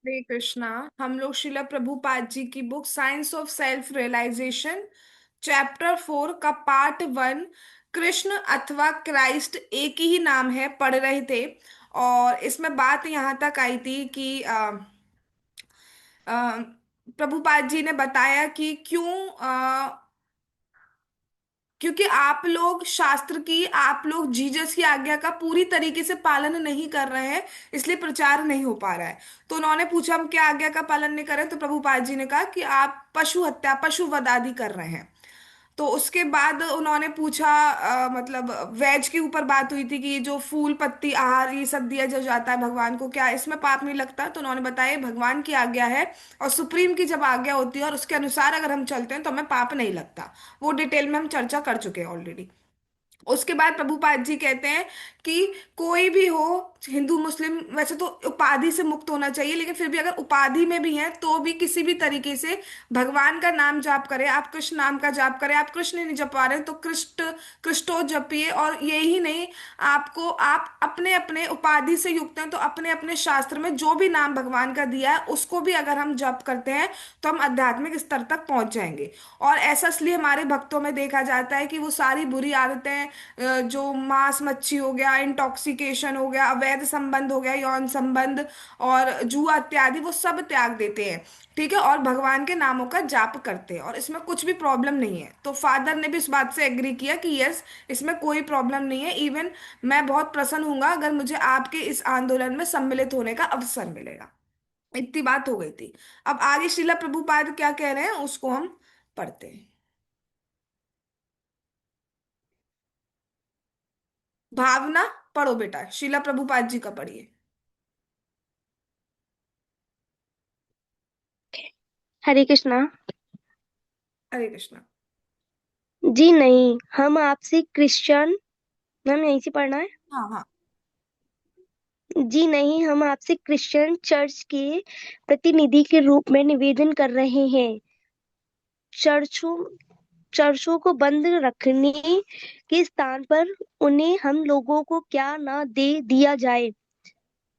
हरे कृष्णा। हम लोग शिला प्रभुपाद जी की book science of self realization chapter 4 का पार्ट 1 कृष्ण अथवा क्राइस्ट एक ही नाम है पढ़ रहे थे। और इसमें बात यहाँ तक आई थी कि प्रभुपाद जी ने बताया कि क्योंकि आप लोग शास्त्र की आप लोग जीसस की आज्ञा का पूरी तरीके से पालन नहीं कर रहे हैं, इसलिए प्रचार नहीं हो पा रहा है। तो उन्होंने पूछा हम क्या आज्ञा का पालन नहीं कर रहे, तो प्रभुपाद जी ने कहा कि आप पशु हत्या पशु वध आदि कर रहे हैं। तो उसके बाद उन्होंने पूछा मतलब वेज के ऊपर बात हुई थी कि ये जो फूल पत्ती आहार ये सब दिया जो जाता है भगवान को, क्या इसमें पाप नहीं लगता? तो उन्होंने बताया ये भगवान की आज्ञा है, और सुप्रीम की जब आज्ञा होती है और उसके अनुसार अगर हम चलते हैं तो हमें पाप नहीं लगता। वो डिटेल में हम चर्चा कर चुके हैं ऑलरेडी। उसके बाद प्रभुपाद जी कहते हैं कि कोई भी हो, हिंदू मुस्लिम, वैसे तो उपाधि से मुक्त होना चाहिए, लेकिन फिर भी अगर उपाधि में भी है तो भी किसी भी तरीके से भगवान का नाम जाप करें, आप कृष्ण नाम का जाप करें। आप कृष्ण नहीं जप पा रहे हैं तो कृष्टो जपिए। और यही नहीं, आपको आप अपने अपने उपाधि से युक्त हैं तो अपने अपने शास्त्र में जो भी नाम भगवान का दिया है उसको भी अगर हम जप करते हैं तो हम आध्यात्मिक स्तर तक पहुंच जाएंगे। और ऐसा इसलिए हमारे भक्तों में देखा जाता है कि वो सारी बुरी आदतें, जो मांस मच्छी हो गया, इंटॉक्सिकेशन हो गया, अवैध संबंध हो गया, यौन संबंध और जुआ इत्यादि, वो सब त्याग देते हैं। ठीक है, और भगवान के नामों का जाप करते हैं और इसमें कुछ भी प्रॉब्लम नहीं है। तो फादर ने भी इस बात से एग्री किया कि यस, इसमें कोई प्रॉब्लम नहीं है। इवन मैं बहुत प्रसन्न हूंगा अगर मुझे आपके इस आंदोलन में सम्मिलित होने का अवसर मिलेगा। इतनी बात हो गई थी। अब आगे श्रीला प्रभुपाद क्या कह रहे हैं उसको हम पढ़ते हैं। भावना, पढ़ो बेटा, शीला प्रभुपाद जी का पढ़िए। हरे कृष्णा। हरे कृष्णा। जी नहीं, हम आपसे क्रिश्चियन। हम यहीं से पढ़ना है। हाँ हाँ। जी नहीं, हम आपसे क्रिश्चियन चर्च के प्रतिनिधि के रूप में निवेदन कर रहे हैं। चर्चों चर्चों को बंद रखने के स्थान पर उन्हें हम लोगों को क्या ना दे दिया जाए।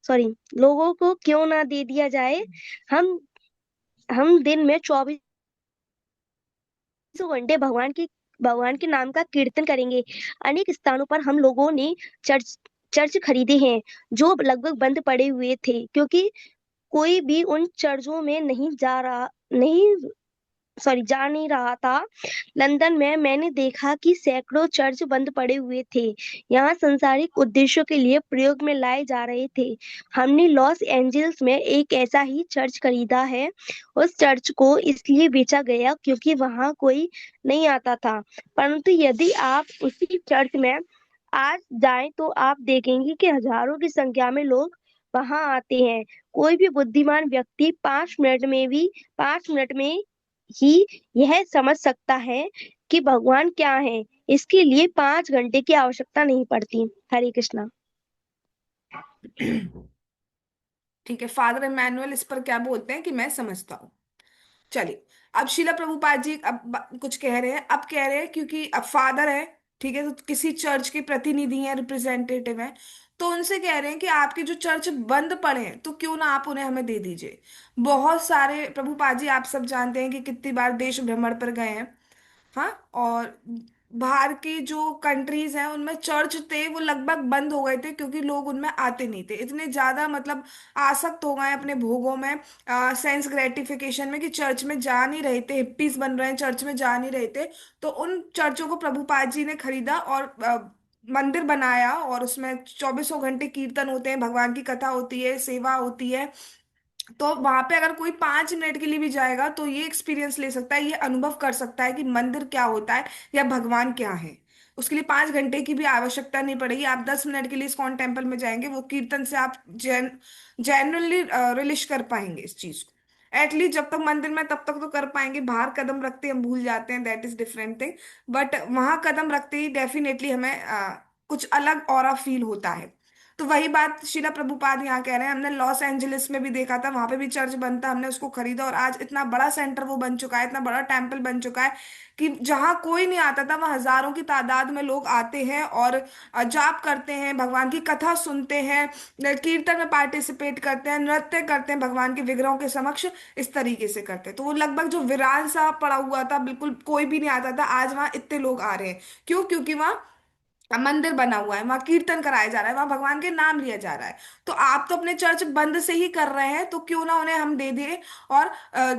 सॉरी, लोगों को क्यों ना दे दिया जाए। हम हम दिन में 24 घंटे भगवान के नाम का कीर्तन करेंगे। अनेक स्थानों पर हम लोगों ने चर्च चर्च खरीदे हैं जो लगभग बंद पड़े हुए थे, क्योंकि कोई भी उन चर्चों में नहीं जा नहीं रहा था। लंदन में मैंने देखा कि सैकड़ों चर्च बंद पड़े हुए थे। यहाँ सांसारिक उद्देश्यों के लिए प्रयोग में लाए जा रहे थे। हमने लॉस एंजल्स में एक ऐसा ही चर्च खरीदा है। उस चर्च को इसलिए बेचा गया क्योंकि वहाँ कोई नहीं आता था। परंतु यदि आप उसी चर्च में आज जाएं तो आप देखेंगे कि हजारों की संख्या में लोग वहां आते हैं। कोई भी बुद्धिमान व्यक्ति 5 मिनट में ही यह समझ सकता है कि भगवान क्या है। इसके लिए 5 घंटे की आवश्यकता नहीं पड़ती। हरे कृष्णा। ठीक है, फादर इमैनुअल इस पर क्या बोलते हैं कि मैं समझता हूँ। चलिए, अब शीला प्रभुपाद जी अब कुछ कह रहे हैं। अब कह रहे हैं क्योंकि अब फादर है, ठीक है, तो किसी चर्च के प्रतिनिधि हैं, रिप्रेजेंटेटिव हैं, तो उनसे कह रहे हैं कि आपके जो चर्च बंद पड़े हैं तो क्यों ना आप उन्हें हमें दे दीजिए। बहुत सारे प्रभुपाद जी आप सब जानते हैं कि कितनी बार देश भ्रमण पर गए हैं। हाँ, और बाहर की जो कंट्रीज हैं उनमें चर्च थे वो लगभग बंद हो गए थे क्योंकि लोग उनमें आते नहीं थे, इतने ज्यादा मतलब आसक्त हो गए अपने भोगों में, सेंस ग्रेटिफिकेशन में, कि चर्च में जा नहीं रहे थे, हिप्पीज बन रहे हैं, चर्च में जा नहीं रहे थे। तो उन चर्चों को प्रभुपाद जी ने खरीदा और मंदिर बनाया, और उसमें चौबीसों घंटे कीर्तन होते हैं, भगवान की कथा होती है, सेवा होती है। तो वहां पे अगर कोई 5 मिनट के लिए भी जाएगा तो ये एक्सपीरियंस ले सकता है, ये अनुभव कर सकता है कि मंदिर क्या होता है या भगवान क्या है। उसके लिए 5 घंटे की भी आवश्यकता नहीं पड़ेगी। आप 10 मिनट के लिए इस्कॉन टेम्पल में जाएंगे, वो कीर्तन से आप जेन्युइनली रिलिश कर पाएंगे इस चीज को। एटलीस्ट जब तक मंदिर में तब तक तो कर पाएंगे, बाहर कदम रखते हम भूल जाते हैं, that is different thing. But वहां कदम रखते ही डेफिनेटली हमें कुछ अलग ऑरा फील होता है। तो वही बात शिला प्रभुपाद यहाँ कह रहे हैं। हमने लॉस एंजलिस में भी देखा था, वहां पे भी चर्च बनता, हमने उसको खरीदा और आज इतना बड़ा सेंटर वो बन चुका है, इतना बड़ा टेम्पल बन चुका है कि जहाँ कोई नहीं आता था वहाँ हजारों की तादाद में लोग आते हैं और जाप करते हैं, भगवान की कथा सुनते हैं, कीर्तन में पार्टिसिपेट करते हैं, नृत्य करते हैं भगवान के विग्रहों के समक्ष। इस तरीके से करते हैं। तो वो लगभग जो वीरान सा पड़ा हुआ था, बिल्कुल कोई भी नहीं आता था, आज वहां इतने लोग आ रहे हैं। क्यों? क्योंकि वहाँ मंदिर बना हुआ है, वहां कीर्तन कराया जा रहा है, वहां भगवान के नाम लिया जा रहा है। तो आप तो अपने चर्च बंद से ही कर रहे हैं, तो क्यों ना उन्हें हम दे दें। और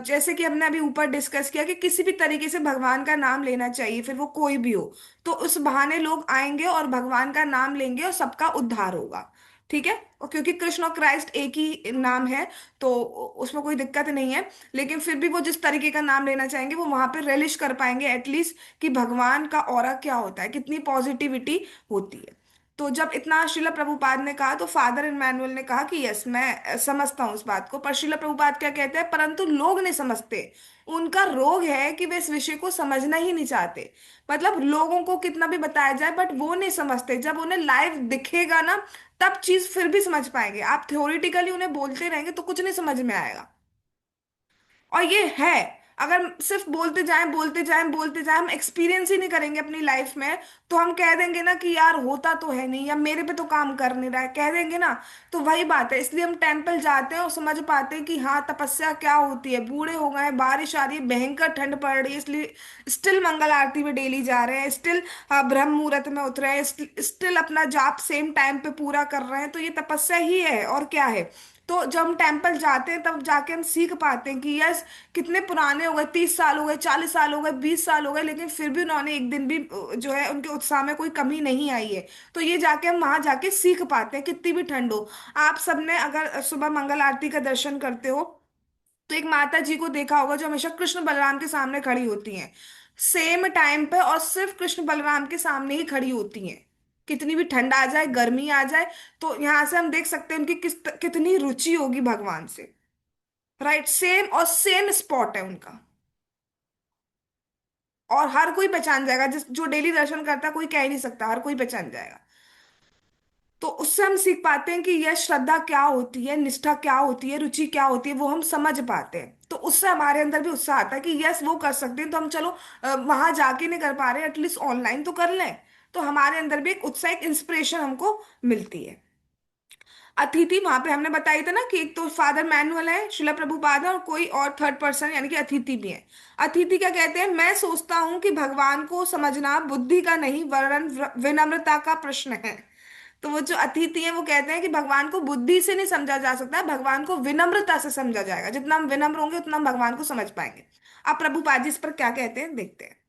जैसे कि हमने अभी ऊपर डिस्कस किया कि किसी भी तरीके से भगवान का नाम लेना चाहिए, फिर वो कोई भी हो। तो उस बहाने लोग आएंगे और भगवान का नाम लेंगे और सबका उद्धार होगा। ठीक है। और क्योंकि कृष्ण और क्राइस्ट एक ही नाम है, तो उसमें कोई दिक्कत नहीं है। लेकिन फिर भी वो जिस तरीके का नाम लेना चाहेंगे वो वहां पे रेलिश कर पाएंगे एटलीस्ट, कि भगवान का ऑरा क्या होता है, कितनी पॉजिटिविटी होती है। तो जब इतना श्रीला प्रभुपाद ने कहा तो फादर इमैनुअल ने कहा कि यस, मैं समझता हूँ इस बात को। पर श्रीला प्रभुपाद क्या कहते हैं, परंतु लोग नहीं समझते। उनका रोग है कि वे इस विषय को समझना ही नहीं चाहते। मतलब लोगों को कितना भी बताया जाए बट वो नहीं समझते। जब उन्हें लाइव दिखेगा ना, तब चीज फिर भी समझ पाएंगे। आप थ्योरेटिकली उन्हें बोलते रहेंगे तो कुछ नहीं समझ में आएगा। और ये है, अगर सिर्फ बोलते जाएं बोलते जाएं बोलते जाएं, हम एक्सपीरियंस ही नहीं करेंगे अपनी लाइफ में, तो हम कह देंगे ना कि यार होता तो है नहीं, या मेरे पे तो काम कर नहीं रहा है, कह देंगे ना। तो वही बात है, इसलिए हम टेम्पल जाते हैं और समझ पाते हैं कि हाँ तपस्या क्या होती है। बूढ़े हो गए हैं, बारिश आ रही है, भयंकर ठंड पड़ रही है, इसलिए स्टिल मंगल आरती में डेली जा रहे हैं, स्टिल ब्रह्म मुहूर्त में उतरे हैं, स्टिल अपना जाप सेम टाइम पे पूरा कर रहे हैं। तो ये तपस्या ही है और क्या है। तो जब हम टेम्पल जाते हैं तब जाके हम सीख पाते हैं कि यस, कितने पुराने हो गए, 30 साल हो गए, 40 साल हो गए, 20 साल हो गए, लेकिन फिर भी उन्होंने एक दिन भी जो है उनके उत्साह में कोई कमी नहीं आई है। तो ये जाके हम वहां जाके सीख पाते हैं, कितनी भी ठंड हो। आप सबने अगर सुबह मंगल आरती का दर्शन करते हो तो एक माता जी को देखा होगा जो हमेशा कृष्ण बलराम के सामने खड़ी होती हैं, सेम टाइम पे, और सिर्फ कृष्ण बलराम के सामने ही खड़ी होती हैं। कितनी भी ठंड आ जाए, गर्मी आ जाए, तो यहाँ से हम देख सकते हैं उनकी कितनी रुचि होगी भगवान से। राइट, सेम और सेम स्पॉट है उनका। और हर कोई पहचान जाएगा, जिस जो डेली दर्शन करता है, कोई कह ही नहीं सकता, हर कोई पहचान जाएगा। तो उससे हम सीख पाते हैं कि यह श्रद्धा क्या होती है, निष्ठा क्या होती है, रुचि क्या होती है, वो हम समझ पाते हैं। तो उससे हमारे अंदर भी उत्साह आता है कि यस वो कर सकते हैं, तो हम चलो वहां जाके नहीं कर पा रहे, एटलीस्ट ऑनलाइन तो कर लें। तो हमारे अंदर भी एक उत्साह, एक इंस्पिरेशन हमको मिलती है। अतिथि वहां पे हमने बताई था ना कि एक तो फादर मैनुअल है, शिला प्रभुपाद है, और कोई और थर्ड पर्सन यानी कि अतिथि भी है। अतिथि क्या कहते हैं, मैं सोचता हूँ कि भगवान को समझना बुद्धि का नहीं वरन विनम्रता का प्रश्न है। तो वो जो अतिथि है वो कहते हैं कि भगवान को बुद्धि से नहीं समझा जा सकता, भगवान को विनम्रता से समझा जाएगा। जितना हम विनम्र होंगे उतना हम भगवान को समझ पाएंगे। अब प्रभुपाद जी इस पर क्या कहते हैं देखते हैं।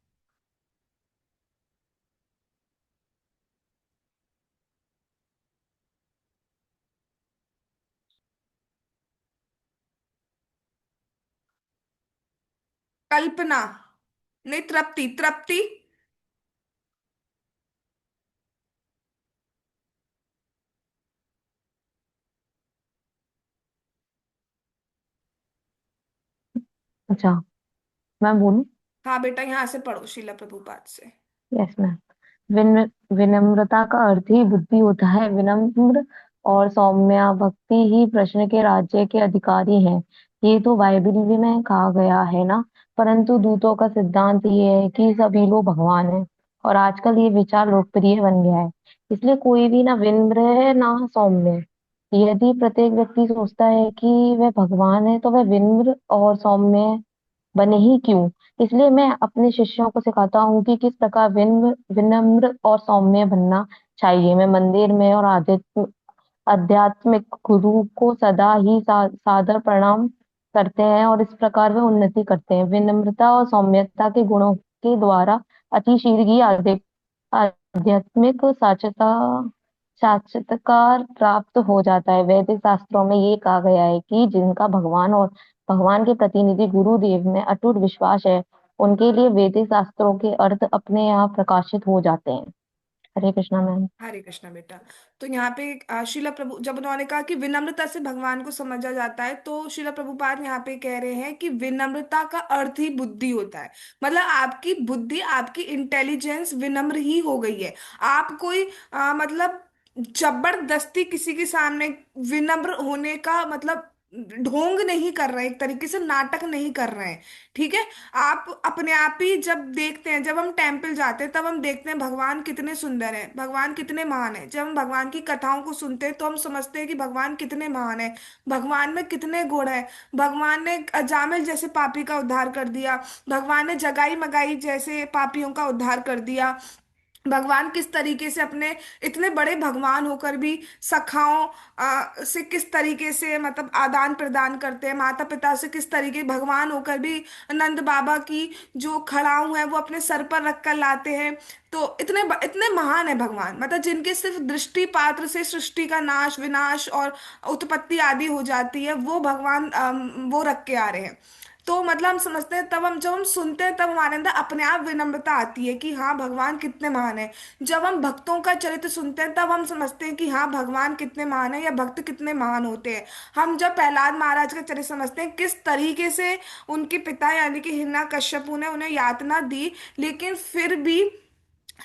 कल्पना, नहीं तृप्ति, तृप्ति। अच्छा, मैं बोलूं? हाँ बेटा, यहाँ से पढ़ो शीला प्रभुपाद से। Yes ma'am. विनम्रता का अर्थ ही बुद्धि होता है। विनम्र और सौम्य भक्ति ही प्रश्न के राज्य के अधिकारी हैं। ये तो बाइबल में कहा गया है ना। परंतु दूतों का सिद्धांत ये है कि सभी लोग भगवान हैं। और आजकल ये विचार लोकप्रिय बन गया है। इसलिए कोई भी ना विनम्र है ना सौम्य। यदि प्रत्येक व्यक्ति सोचता है कि वह भगवान है तो वह विनम्र और सौम्य बने ही क्यों। इसलिए मैं अपने शिष्यों को सिखाता हूँ कि किस प्रकार विनम्र और सौम्य बनना चाहिए। मैं मंदिर में और आध्यात्मिक गुरु को सदा ही सादर प्रणाम करते हैं और इस प्रकार वे उन्नति करते हैं। विनम्रता और सौम्यता के गुणों के द्वारा अतिशीघ्र आध्यात्मिक साक्षात्कार प्राप्त हो जाता है। वैदिक शास्त्रों में ये कहा गया है कि जिनका भगवान और भगवान के प्रतिनिधि गुरुदेव में अटूट विश्वास है, उनके लिए वैदिक शास्त्रों के अर्थ अपने आप प्रकाशित हो जाते हैं। हरे कृष्णा मैम। हरे कृष्णा बेटा। तो यहाँ पे शिला प्रभु जब उन्होंने कहा कि विनम्रता से भगवान को समझा जाता है, तो शिला प्रभुपाद यहाँ पे कह रहे हैं कि विनम्रता का अर्थ ही बुद्धि होता है। मतलब आपकी बुद्धि, आपकी इंटेलिजेंस विनम्र ही हो गई है। आप कोई मतलब जबरदस्ती किसी के सामने विनम्र होने का मतलब ढोंग नहीं कर रहे हैं, एक तरीके से नाटक नहीं कर रहे हैं। ठीक है। आप अपने आप ही जब देखते हैं, जब हम टेम्पल जाते हैं तब हम देखते हैं भगवान कितने सुंदर है, भगवान कितने महान है। जब हम भगवान की कथाओं को सुनते हैं तो हम समझते हैं कि भगवान कितने महान है, भगवान में कितने गुण है। भगवान ने अजामिल जैसे पापी का उद्धार कर दिया, भगवान ने जगाई मगाई जैसे पापियों का उद्धार कर दिया। भगवान किस तरीके से अपने इतने बड़े भगवान होकर भी सखाओं से किस तरीके से मतलब आदान प्रदान करते हैं, माता पिता से किस तरीके भगवान होकर भी नंद बाबा की जो खड़ाऊं है वो अपने सर पर रख कर लाते हैं। तो इतने महान है भगवान, मतलब जिनके सिर्फ दृष्टि पात्र से सृष्टि का नाश विनाश और उत्पत्ति आदि हो जाती है, वो भगवान वो रख के आ रहे हैं। तो मतलब हम समझते हैं, तब हम जब हम सुनते हैं तब हमारे अंदर अपने आप विनम्रता आती है कि हाँ भगवान कितने महान है। जब हम भक्तों का चरित्र सुनते हैं तब हम समझते हैं कि हाँ भगवान कितने महान है या भक्त कितने महान होते हैं। हम जब प्रहलाद महाराज का चरित्र समझते हैं किस तरीके से उनके पिता यानी कि हिरण्यकश्यपु ने उन्हें यातना दी, लेकिन फिर भी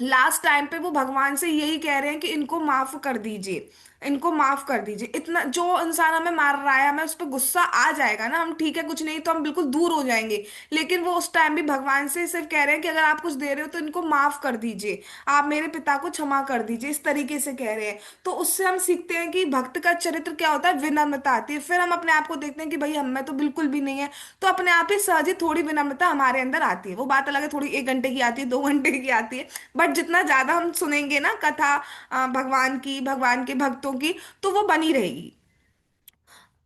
लास्ट टाइम पे वो भगवान से यही कह रहे हैं कि इनको माफ कर दीजिए, इनको माफ कर दीजिए। इतना जो इंसान हमें मार रहा है हमें उस पर गुस्सा आ जाएगा ना, हम ठीक है कुछ नहीं तो हम बिल्कुल दूर हो जाएंगे, लेकिन वो उस टाइम भी भगवान से सिर्फ कह रहे हैं कि अगर आप कुछ दे रहे हो तो इनको माफ कर दीजिए, आप मेरे पिता को क्षमा कर दीजिए, इस तरीके से कह रहे हैं। तो उससे हम सीखते हैं कि भक्त का चरित्र क्या होता है, विनम्रता आती है। फिर हम अपने आप को देखते हैं कि भाई हम में तो बिल्कुल भी नहीं है, तो अपने आप ही सहज ही थोड़ी विनम्रता हमारे अंदर आती है। वो बात अलग है थोड़ी 1 घंटे की आती है 2 घंटे की आती है, बट जितना ज्यादा हम सुनेंगे ना कथा भगवान की, भगवान के भक्तों की, तो वो बनी रहेगी।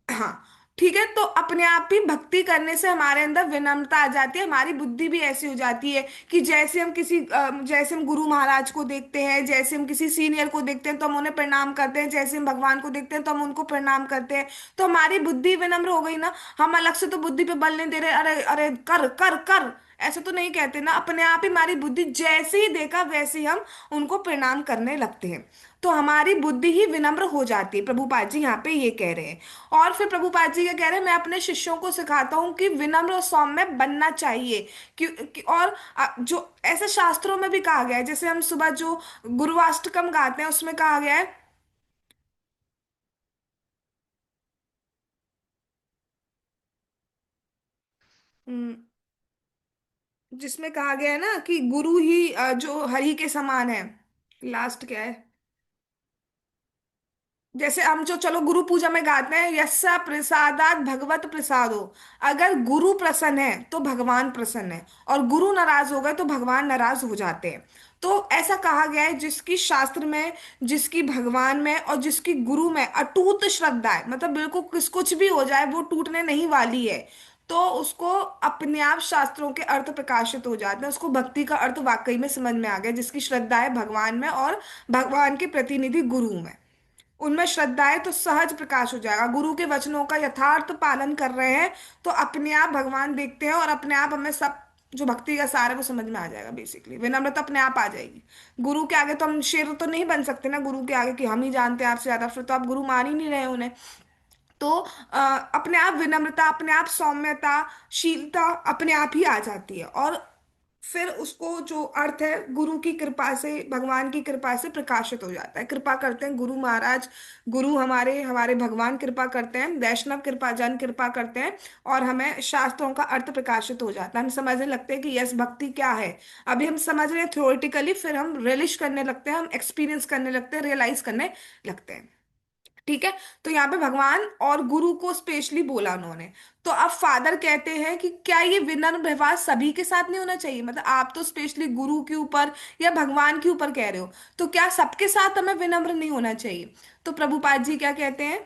हाँ। ठीक है। तो अपने आप ही भक्ति करने से हमारे अंदर विनम्रता आ जाती है, हमारी बुद्धि भी ऐसी हो जाती है कि जैसे हम जैसे हम गुरु महाराज को देखते हैं, जैसे हम किसी सीनियर को देखते हैं तो हम उन्हें प्रणाम करते हैं, जैसे हम भगवान को देखते हैं तो हम उनको प्रणाम करते हैं। तो हमारी बुद्धि विनम्र हो गई ना। हम अलग से तो बुद्धि पे बल नहीं दे रहे, अरे अरे कर कर कर, ऐसा तो नहीं कहते ना। अपने आप ही हमारी बुद्धि जैसे ही देखा वैसे ही हम उनको प्रणाम करने लगते हैं। तो हमारी बुद्धि ही विनम्र हो जाती है, प्रभुपाद जी यहाँ पे ये कह रहे हैं। और फिर प्रभुपाद जी क्या कह रहे हैं, मैं अपने शिष्यों को सिखाता हूँ कि विनम्र और सौम्य बनना चाहिए। और जो ऐसे शास्त्रों में भी कहा गया है, जैसे हम सुबह जो गुरुवाष्टकम गाते हैं उसमें कहा गया है। हम्म, जिसमें कहा गया है ना कि गुरु ही जो हरि के समान है। लास्ट क्या है, जैसे हम जो चलो गुरु पूजा में गाते हैं, यस्सा प्रसादात भगवत प्रसादो। अगर गुरु प्रसन्न है तो भगवान प्रसन्न है, और गुरु नाराज हो गए तो भगवान नाराज हो जाते हैं। तो ऐसा कहा गया है, जिसकी शास्त्र में, जिसकी भगवान में और जिसकी गुरु में अटूट श्रद्धा है, मतलब बिल्कुल किस कुछ भी हो जाए वो टूटने नहीं वाली है, तो उसको अपने आप शास्त्रों के अर्थ प्रकाशित हो जाते हैं, उसको भक्ति का अर्थ वाकई में समझ में आ गया, जिसकी श्रद्धा है भगवान में और भगवान के प्रतिनिधि गुरु में, उनमें श्रद्धा है तो सहज प्रकाश हो जाएगा। गुरु के वचनों का यथार्थ पालन कर रहे हैं तो अपने आप भगवान देखते हैं, और अपने आप हमें सब जो भक्ति का सार है वो समझ में आ जाएगा। बेसिकली विनम्रता अपने आप आ जाएगी। गुरु के आगे तो हम शेर तो नहीं बन सकते ना, गुरु के आगे कि हम ही जानते हैं आपसे ज्यादा, फिर तो आप गुरु मान ही नहीं रहे उन्हें। तो अपने आप विनम्रता, अपने आप सौम्यता, शीलता अपने आप ही आ जाती है, और फिर उसको जो अर्थ है गुरु की कृपा से, भगवान की कृपा से प्रकाशित हो जाता है। कृपा करते हैं गुरु महाराज, गुरु हमारे हमारे भगवान कृपा करते हैं, वैष्णव कृपा जन कृपा करते हैं, और हमें शास्त्रों का अर्थ प्रकाशित हो जाता है। हम समझने लगते हैं कि यस भक्ति क्या है। अभी हम समझ रहे हैं थ्योरेटिकली, फिर हम रियलिश करने लगते हैं, हम एक्सपीरियंस करने लगते हैं, रियलाइज करने लगते हैं। ठीक है। तो यहाँ पे भगवान और गुरु को स्पेशली बोला उन्होंने। तो अब फादर कहते हैं कि क्या ये विनम्र व्यवहार सभी के साथ नहीं होना चाहिए, मतलब आप तो स्पेशली गुरु के ऊपर या भगवान के ऊपर कह रहे हो, तो क्या सबके साथ हमें विनम्र नहीं होना चाहिए? तो प्रभुपाद जी क्या कहते हैं।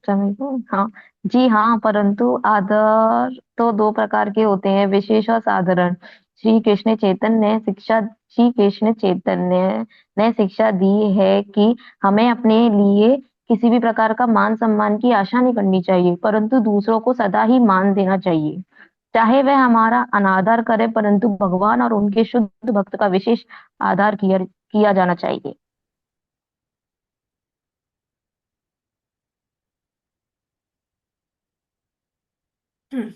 समझो हाँ। जी हाँ, परंतु आदर तो दो प्रकार के होते हैं, विशेष और साधारण। श्री कृष्ण चैतन्य ने शिक्षा दी है कि हमें अपने लिए किसी भी प्रकार का मान सम्मान की आशा नहीं करनी चाहिए, परंतु दूसरों को सदा ही मान देना चाहिए, चाहे वह हमारा अनादर करे, परंतु भगवान और उनके शुद्ध भक्त का विशेष आदर किया जाना चाहिए। हम्म।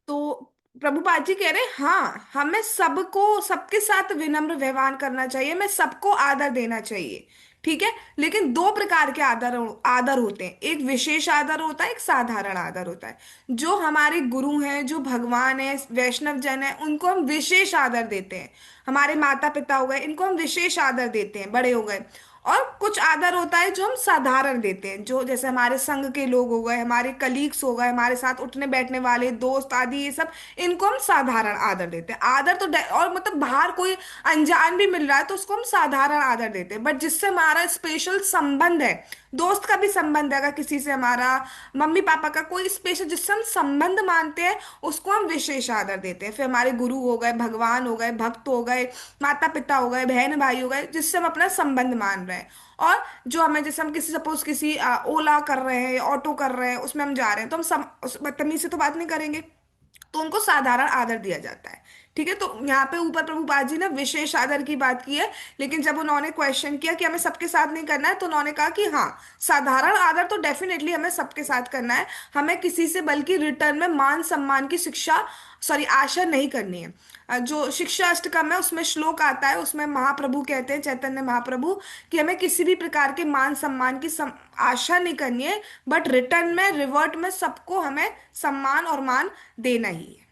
तो प्रभुपाद जी कह रहे हैं हाँ, हमें सबको, सबके साथ विनम्र व्यवहार करना चाहिए, हमें सबको आदर देना चाहिए। ठीक है, लेकिन दो प्रकार के आदर आदर होते हैं, एक विशेष आदर होता है, एक साधारण आदर होता है। जो हमारे गुरु हैं, जो भगवान है, वैष्णव जन है, उनको हम विशेष आदर देते हैं। हमारे माता पिता हो गए, इनको हम विशेष आदर देते हैं, बड़े हो गए। और कुछ आदर होता है जो हम साधारण देते हैं, जो जैसे हमारे संघ के लोग हो गए, हमारे कलीग्स हो गए, हमारे साथ उठने बैठने वाले दोस्त आदि, ये सब, इनको हम साधारण आदर देते हैं। आदर तो और मतलब बाहर कोई अनजान भी मिल रहा है तो उसको हम साधारण आदर देते हैं, बट जिससे हमारा स्पेशल संबंध है, दोस्त का भी संबंध है, अगर किसी से हमारा, मम्मी पापा का कोई स्पेशल जिससे हम संबंध मानते हैं, उसको हम विशेष आदर देते हैं। फिर हमारे गुरु हो गए, भगवान हो गए, भक्त हो गए, माता पिता हो गए, बहन भाई हो गए, जिससे हम अपना संबंध मान रहे हैं। और जो हमें, जैसे हम किसी, सपोज किसी ओला कर रहे हैं या ऑटो कर रहे हैं, उसमें हम जा रहे हैं, तो हम बदतमीज से तो बात नहीं करेंगे, तो उनको साधारण आदर दिया जाता है। ठीक है, तो यहाँ पे ऊपर प्रभुपाद जी ने विशेष आदर की बात की है, लेकिन जब उन्होंने क्वेश्चन किया कि हमें सबके साथ नहीं करना है, तो उन्होंने कहा कि हाँ, साधारण आदर तो डेफिनेटली हमें सबके साथ करना है, हमें किसी से बल्कि रिटर्न में मान सम्मान की शिक्षा, सॉरी, आशा नहीं करनी है। जो शिक्षा अष्टकम है उसमें श्लोक आता है, उसमें महाप्रभु कहते हैं, चैतन्य महाप्रभु, कि हमें किसी भी प्रकार के मान सम्मान की आशा नहीं करनी है, बट रिटर्न में, रिवर्ट में सबको हमें सम्मान और मान देना ही है।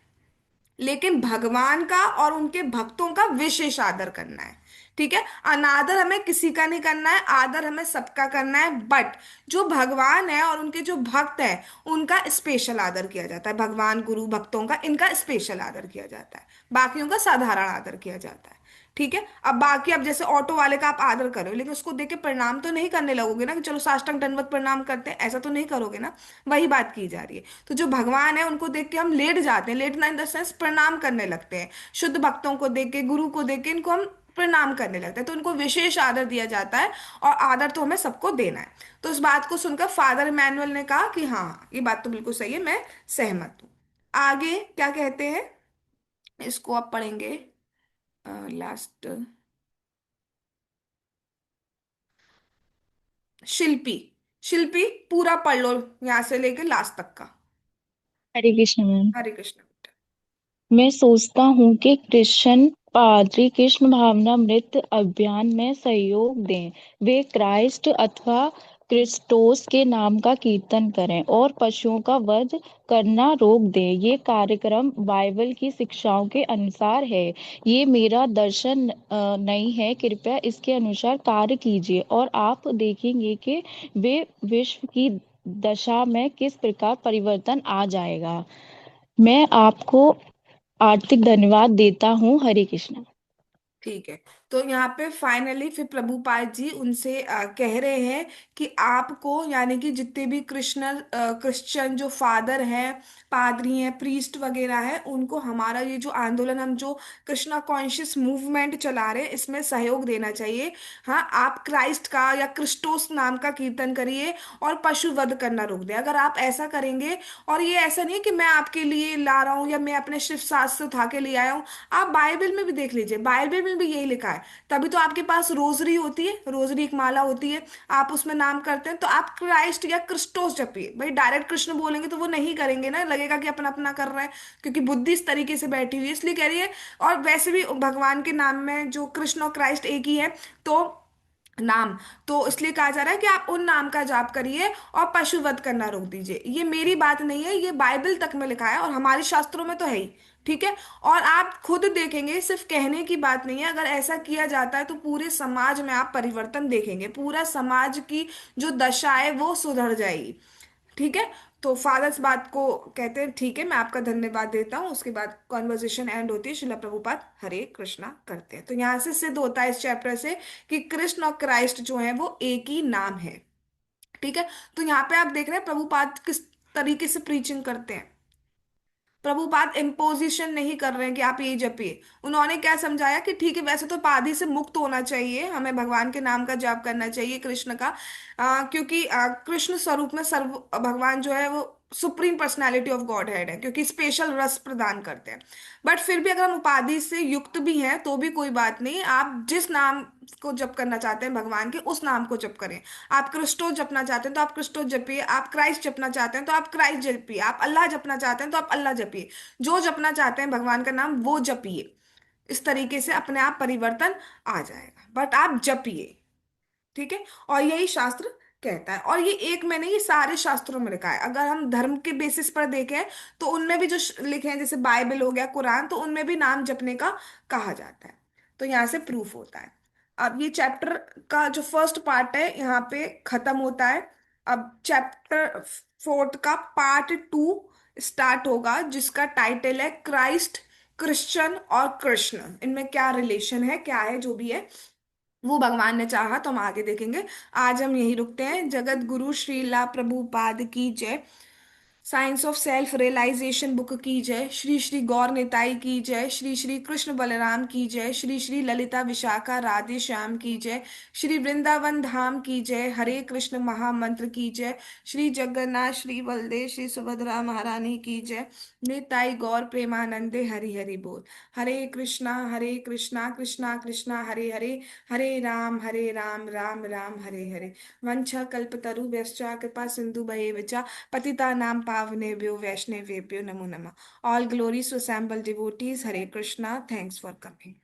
लेकिन भगवान का और उनके भक्तों का विशेष आदर करना है। ठीक है, अनादर हमें किसी का नहीं करना है, आदर हमें सबका करना है, बट जो भगवान है और उनके जो भक्त है, उनका स्पेशल आदर किया जाता है। भगवान गुरु भक्तों का, इनका स्पेशल आदर किया जाता है, बाकियों का साधारण आदर किया जाता है। ठीक है, अब बाकी, अब जैसे ऑटो वाले का आप आदर कर रहे हो, लेकिन उसको देख के प्रणाम तो नहीं करने लगोगे ना, कि चलो साष्टांग दंडवत प्रणाम करते हैं, ऐसा तो नहीं करोगे ना। वही बात की जा रही है। तो जो भगवान है उनको देख के हम लेट जाते हैं, लेटना इन द सेंस प्रणाम करने लगते हैं। शुद्ध भक्तों को देख के, गुरु को देख के इनको हम प्रणाम करने लगते हैं, तो उनको विशेष आदर दिया जाता है। और आदर तो हमें सबको देना है। तो इस बात को सुनकर फादर इमैनुअल ने कहा कि हाँ, ये बात तो बिल्कुल सही है, मैं सहमत हूँ। आगे क्या कहते हैं, इसको आप पढ़ेंगे, लास्ट, शिल्पी। शिल्पी पूरा पढ़ लो, यहाँ से लेके लास्ट तक का। हरे कृष्ण मैम। हरे कृष्ण बेटा। मैं सोचता हूँ कि क्रिश्चियन पादरी कृष्ण भावनामृत अभियान में सहयोग दें। वे क्राइस्ट अथवा क्रिस्टोस के नाम का कीर्तन करें और पशुओं का वध करना रोक दें। ये कार्यक्रम बाइबल की शिक्षाओं के अनुसार है। ये मेरा दर्शन नहीं है। कृपया इसके अनुसार कार्य कीजिए और आप देखेंगे कि वे विश्व की दशा में किस प्रकार परिवर्तन आ जाएगा। मैं आपको आर्थिक धन्यवाद देता हूँ। हरे कृष्णा। ठीक है, तो यहाँ पे फाइनली फिर प्रभुपाद जी उनसे कह रहे हैं कि आपको, यानी कि जितने भी क्रिश्चियन जो फादर हैं, पादरी हैं, प्रीस्ट वगैरह हैं, उनको हमारा ये जो आंदोलन, हम जो कृष्णा कॉन्शियस मूवमेंट चला रहे हैं, इसमें सहयोग देना चाहिए। हाँ, आप क्राइस्ट का या क्रिस्टोस नाम का कीर्तन करिए और पशु वध करना रोक दें। अगर आप ऐसा करेंगे, और ये ऐसा नहीं है कि मैं आपके लिए ला रहा हूँ या मैं अपने शिव शास्त्र से उठा के ले आया हूँ, आप बाइबल में भी देख लीजिए, बाइबल में भी यही लिखा है। तभी तो आपके पास रोजरी होती है, रोजरी एक माला होती है, आप उसमें नाम करते हैं, तो आप क्राइस्ट या क्रिस्टोस जपिए। भाई डायरेक्ट कृष्ण बोलेंगे तो वो नहीं करेंगे ना, लगेगा कि अपना अपना कर रहे हैं, क्योंकि बुद्धि इस तरीके से बैठी हुई है, इसलिए कह रही है। और वैसे भी भगवान के नाम में जो कृष्ण और क्राइस्ट एक ही है, तो नाम, तो इसलिए कहा जा रहा है कि आप उन नाम का जाप करिए और पशु वध करना रोक दीजिए। ये मेरी बात नहीं है, ये बाइबल तक में लिखा है और हमारे शास्त्रों में तो है ही। ठीक है, और आप खुद देखेंगे, सिर्फ कहने की बात नहीं है, अगर ऐसा किया जाता है तो पूरे समाज में आप परिवर्तन देखेंगे, पूरा समाज की जो दशा है वो सुधर जाएगी। ठीक है, तो फादर्स बात को कहते हैं ठीक है, मैं आपका धन्यवाद देता हूँ, उसके बाद कॉन्वर्जेशन एंड होती है, शिला प्रभुपाद हरे कृष्णा करते हैं। तो यहाँ से सिद्ध होता है इस चैप्टर से कि कृष्ण और क्राइस्ट जो है वो एक ही नाम है। ठीक है, तो यहाँ पे आप देख रहे हैं प्रभुपाद किस तरीके से प्रीचिंग करते हैं। प्रभुपाद इम्पोजिशन नहीं कर रहे हैं कि आप ये जपिए। उन्होंने क्या समझाया कि ठीक है, वैसे तो पादी से मुक्त होना चाहिए, हमें भगवान के नाम का जाप करना चाहिए, कृष्ण का, क्योंकि कृष्ण स्वरूप में सर्व भगवान जो है वो supreme personality of God head है, क्योंकि स्पेशल रस प्रदान करते हैं। बट फिर भी अगर हम उपाधि से युक्त भी हैं तो भी कोई बात नहीं, आप जिस नाम को जप करना चाहते हैं भगवान के, उस नाम को जप करें। आप क्रिस्टोस जपना चाहते हैं तो आप क्रिस्टोस जपिए, आप क्राइस्ट जपना चाहते हैं तो आप क्राइस्ट जपिए, आप अल्लाह जपना चाहते हैं तो आप अल्लाह जपिए। जो जपना चाहते हैं भगवान का नाम वो जपिए। इस तरीके से अपने आप परिवर्तन आ जाएगा, बट आप जपिए। ठीक है। और यही शास्त्र कहता है, और ये एक में नहीं, ये सारे शास्त्रों में लिखा है। अगर हम धर्म के बेसिस पर देखें तो उनमें भी जो लिखे हैं, जैसे बाइबल हो गया, कुरान, तो उनमें भी नाम जपने का कहा जाता है। तो यहाँ से प्रूफ होता है। अब ये चैप्टर का जो फर्स्ट पार्ट है यहाँ पे खत्म होता है। अब चैप्टर फोर्थ का पार्ट 2 स्टार्ट होगा, जिसका टाइटल है क्राइस्ट, क्रिश्चियन और कृष्ण, इनमें क्या रिलेशन है, क्या है, जो भी है वो भगवान ने चाहा तो हम आगे देखेंगे। आज हम यही रुकते हैं। जगत गुरु श्रीला प्रभुपाद की जय। Science of self realization book की जय। श्री श्री गौर निताई की जय। श्री श्री कृष्ण बलराम की जय। श्री श्री ललिता विशाखा राधे श्याम की जय। श्री वृंदावन धाम की जय। हरे कृष्ण महामंत्र की जय। श्री जगन्नाथ श्री बलदेव श्री सुभद्रा महारानी की जय। निताई गौर प्रेमानंदे हरि हरि बोल। हरे कृष्णा कृष्णा कृष्णा हरे हरे, हरे राम राम राम हरे हरे। वंशा कल्पतरु व्यश्चा कृपा सिंधु भयेव पतितानां पावनेभ्यो वैष्णवेभ्यो नमो नमः। All glories to assembled devotees. Hare Krishna. Thanks for coming.